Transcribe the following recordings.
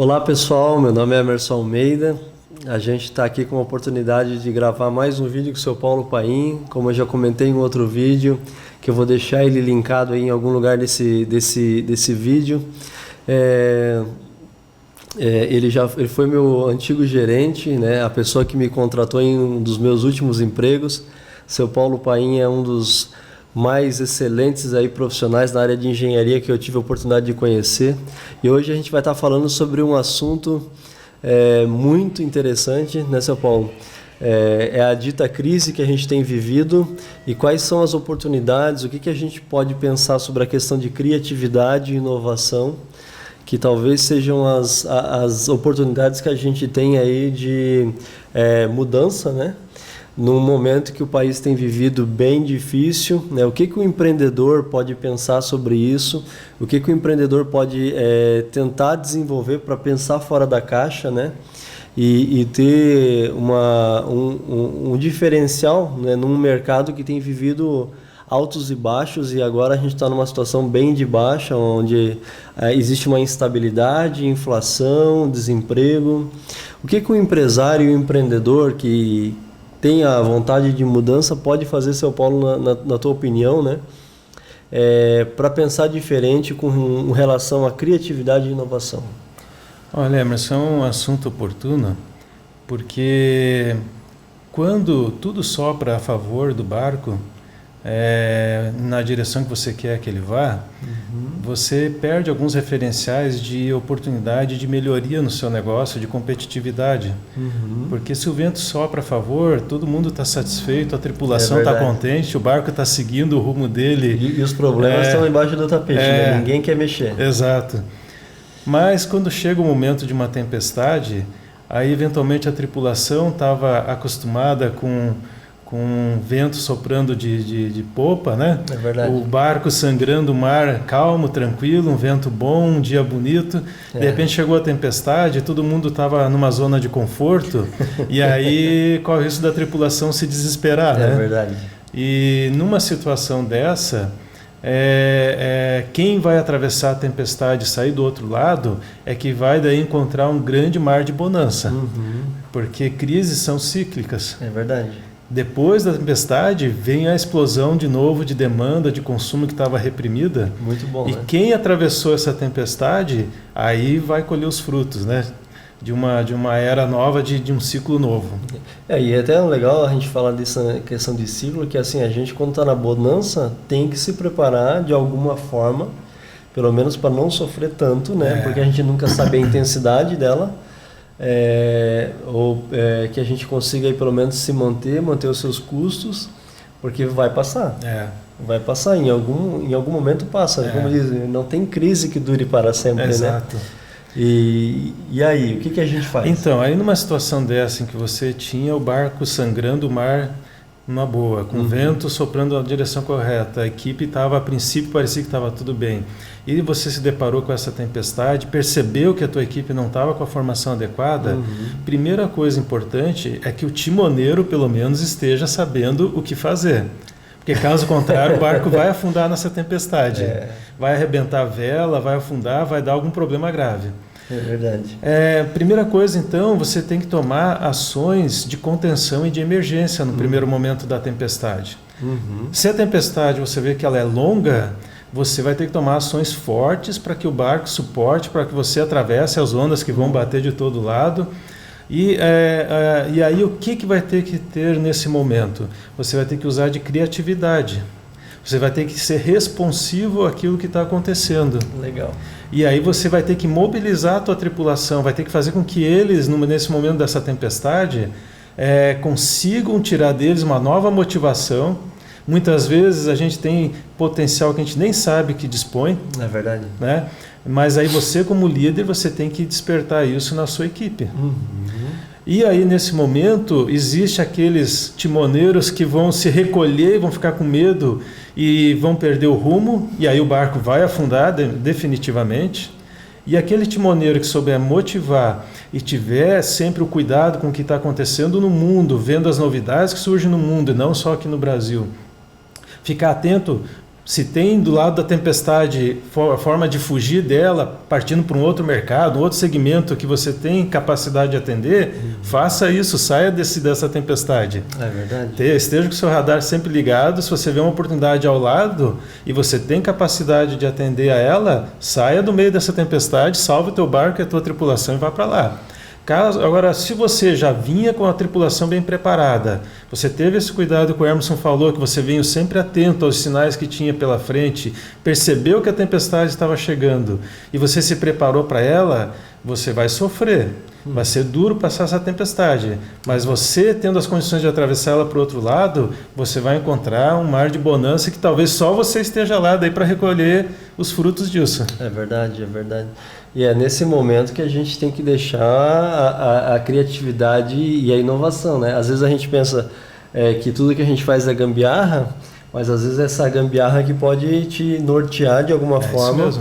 Olá pessoal, meu nome é Emerson Almeida. A gente está aqui com a oportunidade de gravar mais um vídeo com o seu Paulo Paim. Como eu já comentei em outro vídeo, que eu vou deixar ele linkado aí em algum lugar desse vídeo. Ele foi meu antigo gerente, né? A pessoa que me contratou em um dos meus últimos empregos. Seu Paulo Paim é um dos mais excelentes aí profissionais na área de engenharia que eu tive a oportunidade de conhecer. E hoje a gente vai estar falando sobre um assunto muito interessante, né, seu Paulo? É a dita crise que a gente tem vivido e quais são as oportunidades, o que a gente pode pensar sobre a questão de criatividade e inovação, que talvez sejam as oportunidades que a gente tem aí de mudança, né? Num momento que o país tem vivido bem difícil, né? O que o empreendedor pode pensar sobre isso? O que o empreendedor pode tentar desenvolver para pensar fora da caixa, né? E ter um diferencial, né? Num mercado que tem vivido altos e baixos, e agora a gente está numa situação bem de baixa, onde existe uma instabilidade, inflação, desemprego. O que o empresário e o empreendedor que tem a vontade de mudança pode fazer, seu Paulo, na tua opinião, né? Para pensar diferente com relação à criatividade e inovação? Olha, Emerson, é um assunto oportuno, porque quando tudo sopra a favor do barco, na direção que você quer que ele vá, você perde alguns referenciais de oportunidade de melhoria no seu negócio, de competitividade. Porque se o vento sopra a favor, todo mundo está satisfeito, a tripulação está contente, o barco está seguindo o rumo dele. E os problemas estão embaixo do tapete, né? Ninguém quer mexer. Exato. Mas quando chega o momento de uma tempestade, aí eventualmente a tripulação estava acostumada com vento soprando de popa, né? É verdade. O barco sangrando o mar calmo, tranquilo, um vento bom, um dia bonito. De repente chegou a tempestade, todo mundo estava numa zona de conforto e aí corre o risco da tripulação se desesperar, né? É verdade. E numa situação dessa, quem vai atravessar a tempestade e sair do outro lado é que vai daí encontrar um grande mar de bonança. Porque crises são cíclicas. É verdade. Depois da tempestade, vem a explosão de novo de demanda, de consumo que estava reprimida. Muito bom, e né? Quem atravessou essa tempestade, aí vai colher os frutos, né? De uma era nova, de um ciclo novo. E é até legal a gente falar dessa questão de ciclo, que assim, a gente quando está na bonança tem que se preparar de alguma forma, pelo menos para não sofrer tanto, né? Porque a gente nunca sabe a intensidade dela. Que a gente consiga aí pelo menos se manter os seus custos, porque vai passar. Vai passar, em algum momento passa. Como dizem, não tem crise que dure para sempre. Exato. Né? E aí, o que a gente faz? Então, aí numa situação dessa em que você tinha o barco sangrando o mar numa boa, com o vento soprando na direção correta, a equipe estava, a princípio parecia que estava tudo bem, e você se deparou com essa tempestade, percebeu que a tua equipe não estava com a formação adequada, primeira coisa importante é que o timoneiro pelo menos esteja sabendo o que fazer, porque caso contrário o barco vai afundar nessa tempestade, vai arrebentar a vela, vai afundar, vai dar algum problema grave. É verdade. Primeira coisa, então, você tem que tomar ações de contenção e de emergência no primeiro momento da tempestade. Se a tempestade você vê que ela é longa, você vai ter que tomar ações fortes para que o barco suporte, para que você atravesse as ondas que vão bater de todo lado. E aí o que vai ter que ter nesse momento? Você vai ter que usar de criatividade. Você vai ter que ser responsivo àquilo que está acontecendo. Legal. E aí você vai ter que mobilizar a tua tripulação, vai ter que fazer com que eles, nesse momento dessa tempestade, consigam tirar deles uma nova motivação. Muitas vezes a gente tem potencial que a gente nem sabe que dispõe. É verdade. Né? Mas aí você, como líder, você tem que despertar isso na sua equipe. E aí, nesse momento, existe aqueles timoneiros que vão se recolher e vão ficar com medo e vão perder o rumo, e aí o barco vai afundar definitivamente. E aquele timoneiro que souber motivar e tiver sempre o cuidado com o que está acontecendo no mundo, vendo as novidades que surgem no mundo, e não só aqui no Brasil, ficar atento Se tem do lado da tempestade forma de fugir dela, partindo para um outro mercado, outro segmento que você tem capacidade de atender, faça isso, saia dessa tempestade. É verdade. Esteja com o seu radar sempre ligado. Se você vê uma oportunidade ao lado e você tem capacidade de atender a ela, saia do meio dessa tempestade, salve o teu barco e a tua tripulação e vá para lá. Agora, se você já vinha com a tripulação bem preparada, você teve esse cuidado que o Emerson falou, que você veio sempre atento aos sinais que tinha pela frente, percebeu que a tempestade estava chegando e você se preparou para ela, você vai sofrer. Vai ser duro passar essa tempestade, mas você tendo as condições de atravessar ela para o outro lado, você vai encontrar um mar de bonança que talvez só você esteja lá daí para recolher os frutos disso. É verdade, é verdade. E é nesse momento que a gente tem que deixar a criatividade e a inovação, né? Às vezes a gente pensa que tudo que a gente faz é gambiarra, mas às vezes essa gambiarra que pode te nortear de alguma forma,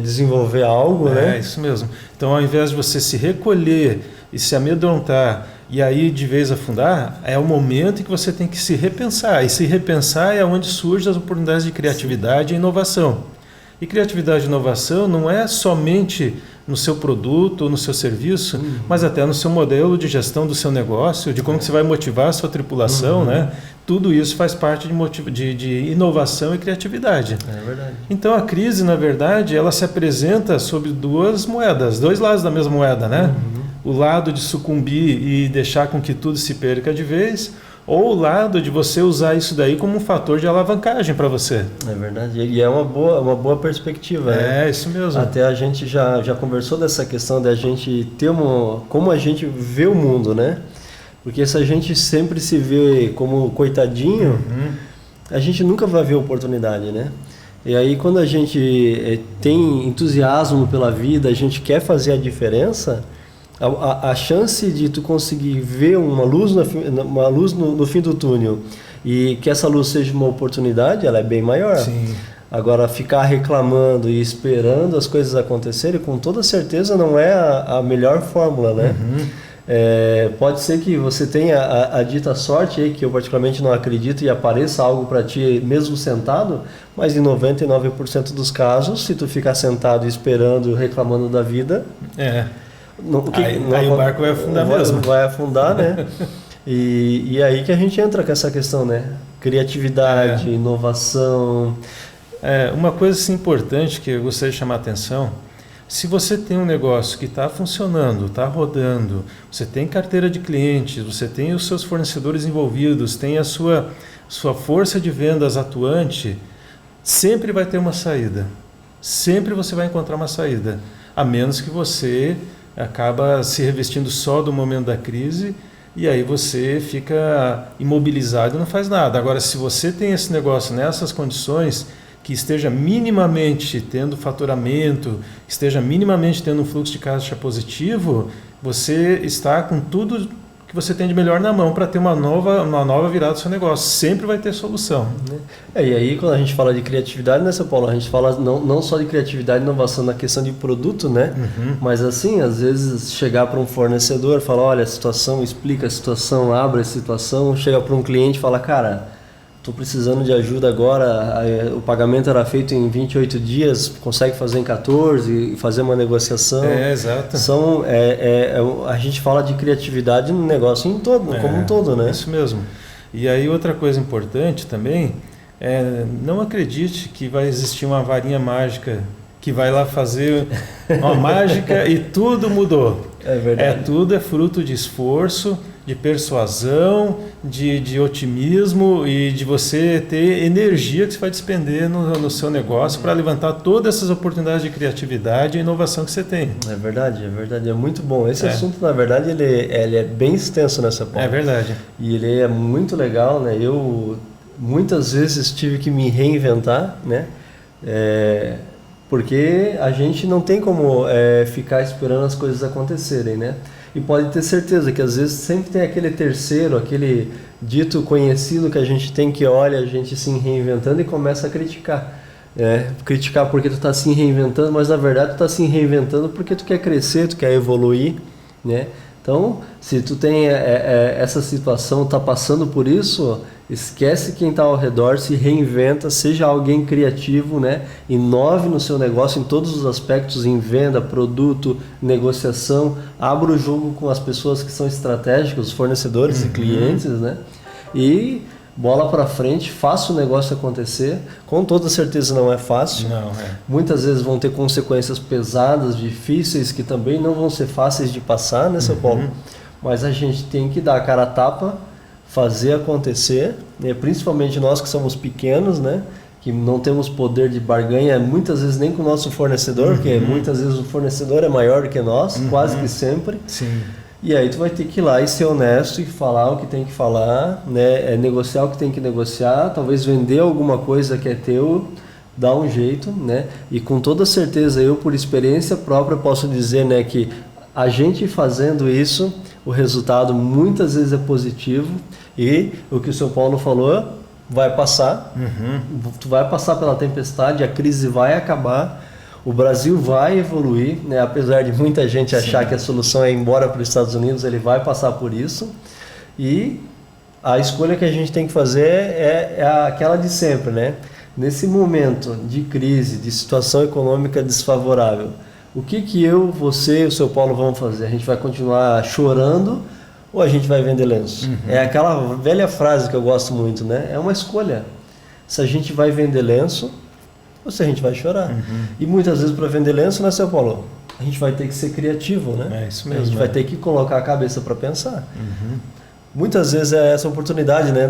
desenvolver algo, né? É isso mesmo. Então, ao invés de você se recolher e se amedrontar e aí de vez afundar, é o momento em que você tem que se repensar. E se repensar é onde surgem as oportunidades de criatividade e inovação. E criatividade e inovação não é somente no seu produto ou no seu serviço, mas até no seu modelo de gestão do seu negócio, de como que você vai motivar a sua tripulação, né? Tudo isso faz parte de inovação e criatividade. É verdade. Então a crise, na verdade, ela se apresenta sob duas moedas, dois lados da mesma moeda, né? O lado de sucumbir e deixar com que tudo se perca de vez, ou o lado de você usar isso daí como um fator de alavancagem para você. É verdade, e é uma boa perspectiva. É, né? isso mesmo. Até a gente já conversou dessa questão da gente ter como a gente vê o mundo, né? Porque se a gente sempre se vê como coitadinho, a gente nunca vai ver oportunidade, né? E aí quando a gente tem entusiasmo pela vida, a gente quer fazer a diferença, a chance de tu conseguir ver uma luz no fim do túnel e que essa luz seja uma oportunidade, ela é bem maior. Sim. Agora, ficar reclamando e esperando as coisas acontecerem, com toda certeza não é a melhor fórmula, né? Pode ser que você tenha a dita sorte aí, que eu particularmente não acredito, e apareça algo para ti mesmo sentado, mas em 99% dos casos, se tu ficar sentado esperando, reclamando da vida... Aí o barco vai afundar mesmo. Vai afundar, né? E aí que a gente entra com essa questão, né? Criatividade, inovação. Uma coisa assim, importante que eu gostaria de chamar a atenção: se você tem um negócio que está funcionando, está rodando, você tem carteira de clientes, você tem os seus fornecedores envolvidos, tem a sua força de vendas atuante, sempre vai ter uma saída. Sempre você vai encontrar uma saída. A menos que você acaba se revestindo só do momento da crise e aí você fica imobilizado e não faz nada. Agora, se você tem esse negócio nessas condições, que esteja minimamente tendo faturamento, esteja minimamente tendo um fluxo de caixa positivo, você está com tudo que você tem de melhor na mão para ter uma nova virada do seu negócio. Sempre vai ter solução. E aí, quando a gente fala de criatividade, né, São Paulo, a gente fala não só de criatividade e inovação na questão de produto, né? Mas assim, às vezes chegar para um fornecedor, falar, olha, a situação, explica a situação, abre a situação, chega para um cliente e fala, cara, estou precisando de ajuda agora, o pagamento era feito em 28 dias, consegue fazer em 14 e fazer uma negociação. Exato. A gente fala de criatividade no negócio como um todo, né? Isso mesmo. E aí outra coisa importante também, não acredite que vai existir uma varinha mágica que vai lá fazer uma mágica e tudo mudou. É verdade. Tudo é fruto de esforço, de persuasão, de otimismo e de você ter energia que você vai despender no seu negócio para levantar todas essas oportunidades de criatividade e inovação que você tem. É verdade, é muito bom. Esse assunto, na verdade, ele é bem extenso nessa parte. É verdade. E ele é muito legal, né? Eu muitas vezes tive que me reinventar, né? Porque a gente não tem como ficar esperando as coisas acontecerem, né? E pode ter certeza que às vezes sempre tem aquele terceiro, aquele dito conhecido que a gente tem que olha a gente se reinventando e começa a criticar. Criticar porque tu está se reinventando, mas na verdade tu está se reinventando porque tu quer crescer, tu quer evoluir, né? Então, se tu tem essa situação, está passando por isso, Esquece quem está ao redor, se reinventa, seja alguém criativo, né? Inove no seu negócio em todos os aspectos, em venda, produto, negociação. Abra o jogo com as pessoas que são estratégicas, os fornecedores e clientes, né? E bola para frente, faça o negócio acontecer. Com toda certeza não é fácil. Não, Muitas vezes vão ter consequências pesadas, difíceis, que também não vão ser fáceis de passar, né, seu Paulo? Mas a gente tem que dar a cara a tapa, fazer acontecer, né? Principalmente nós que somos pequenos, né? Que não temos poder de barganha, muitas vezes nem com o nosso fornecedor, porque muitas vezes o fornecedor é maior do que nós, quase que sempre. Sim. E aí tu vai ter que ir lá e ser honesto e falar o que tem que falar, né? Negociar o que tem que negociar, talvez vender alguma coisa que é teu, dar um jeito, né? E com toda certeza, eu por experiência própria posso dizer, né, que a gente fazendo isso, o resultado muitas vezes é positivo e o que o seu Paulo falou vai passar, tu vai passar pela tempestade, a crise vai acabar, o Brasil vai evoluir, né? Apesar de muita gente achar que a solução é ir embora para os Estados Unidos, ele vai passar por isso e a escolha que a gente tem que fazer é aquela de sempre, né? Nesse momento de crise, de situação econômica desfavorável, o que eu, você e o seu Paulo vamos fazer? A gente vai continuar chorando ou a gente vai vender lenço? É aquela velha frase que eu gosto muito, né? É uma escolha. Se a gente vai vender lenço ou se a gente vai chorar. E muitas vezes para vender lenço, né, seu Paulo? A gente vai ter que ser criativo, né? É isso mesmo. A gente vai ter que colocar a cabeça para pensar. Muitas vezes é essa oportunidade, né,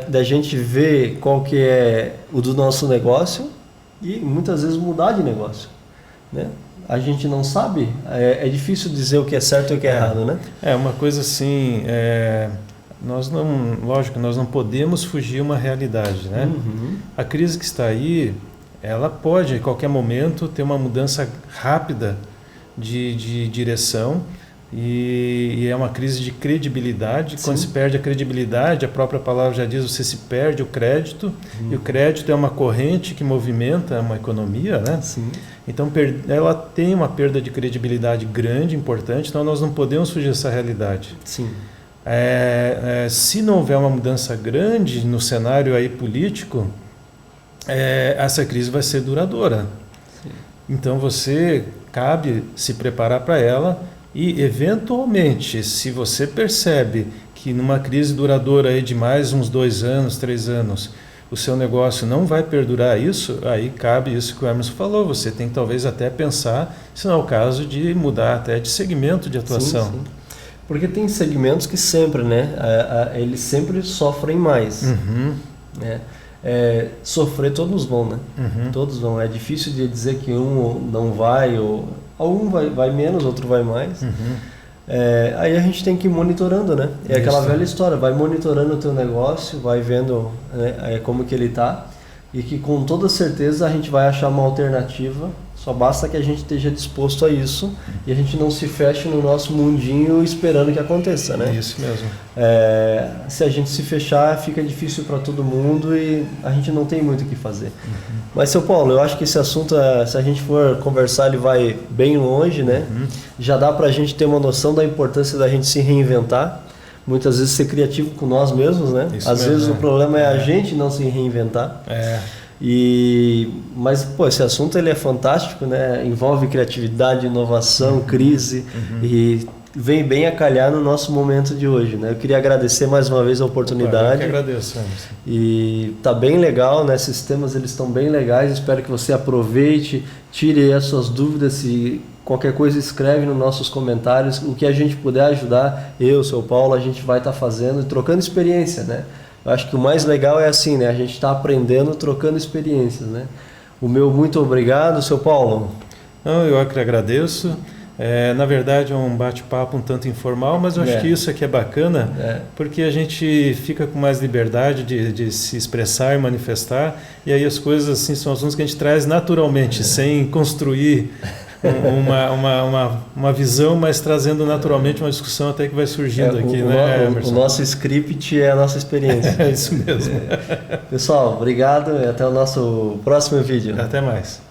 da gente ver qual que é o do nosso negócio e muitas vezes mudar de negócio, né? A gente não sabe, é difícil dizer o que é certo e o que é errado, né? É uma coisa assim, lógico, nós não podemos fugir uma realidade, né? A crise que está aí, ela pode, em qualquer momento, ter uma mudança rápida de direção e é uma crise de credibilidade. Sim. Quando se perde a credibilidade, a própria palavra já diz, você se perde o crédito, e o crédito é uma corrente que movimenta uma economia, né? Sim. Então, ela tem uma perda de credibilidade grande, importante, então nós não podemos fugir dessa realidade. Sim. Se não houver uma mudança grande no cenário aí político, essa crise vai ser duradoura. Sim. Então, cabe se preparar para ela e, eventualmente, se você percebe que numa crise duradoura aí de mais uns 2 anos, 3 anos, o seu negócio não vai perdurar isso, aí cabe isso que o Emerson falou, você tem que talvez até pensar, se não é o caso, de mudar até de segmento de atuação. Sim, sim. Porque tem segmentos que sempre, né, eles sempre sofrem mais. Né? Sofrer todos vão, né? Todos vão. É difícil de dizer que um não vai, ou um vai menos, outro vai mais. Aí a gente tem que ir monitorando, né? É aquela velha história, vai monitorando o teu negócio, vai vendo, né, como que ele está, e que com toda certeza a gente vai achar uma alternativa, só basta que a gente esteja disposto a isso e a gente não se feche no nosso mundinho esperando que aconteça, né? Isso mesmo. Se a gente se fechar, fica difícil para todo mundo e a gente não tem muito o que fazer. Mas, seu Paulo, eu acho que esse assunto, se a gente for conversar, ele vai bem longe, né? Já dá para a gente ter uma noção da importância da gente se reinventar. Muitas vezes ser criativo com nós mesmos, né? Isso Às mesmo, vezes o problema é a gente não se reinventar. Mas, pô, esse assunto ele é fantástico, né? Envolve criatividade, inovação, crise e vem bem a calhar no nosso momento de hoje, né? Eu queria agradecer mais uma vez a oportunidade. Eu que agradeço, Emerson. E tá bem legal, né? Esses temas eles estão bem legais. Espero que você aproveite, tire as suas dúvidas. Se qualquer coisa, escreve nos nossos comentários. O que a gente puder ajudar, eu, seu Paulo, a gente vai estar fazendo e trocando experiência, né? Eu acho que o mais legal é assim, né? A gente está aprendendo, trocando experiências, né? O meu muito obrigado, seu Paulo. Não, eu que agradeço. Na verdade é um bate-papo um tanto informal, mas eu acho que isso aqui é bacana, porque a gente fica com mais liberdade de se expressar e manifestar, e aí as coisas assim são assuntos que a gente traz naturalmente, sem construir uma visão, mas trazendo naturalmente uma discussão até que vai surgindo aqui, né, Emerson? O nosso script é a nossa experiência. É isso mesmo. Pessoal, obrigado e até o nosso próximo vídeo. Até mais.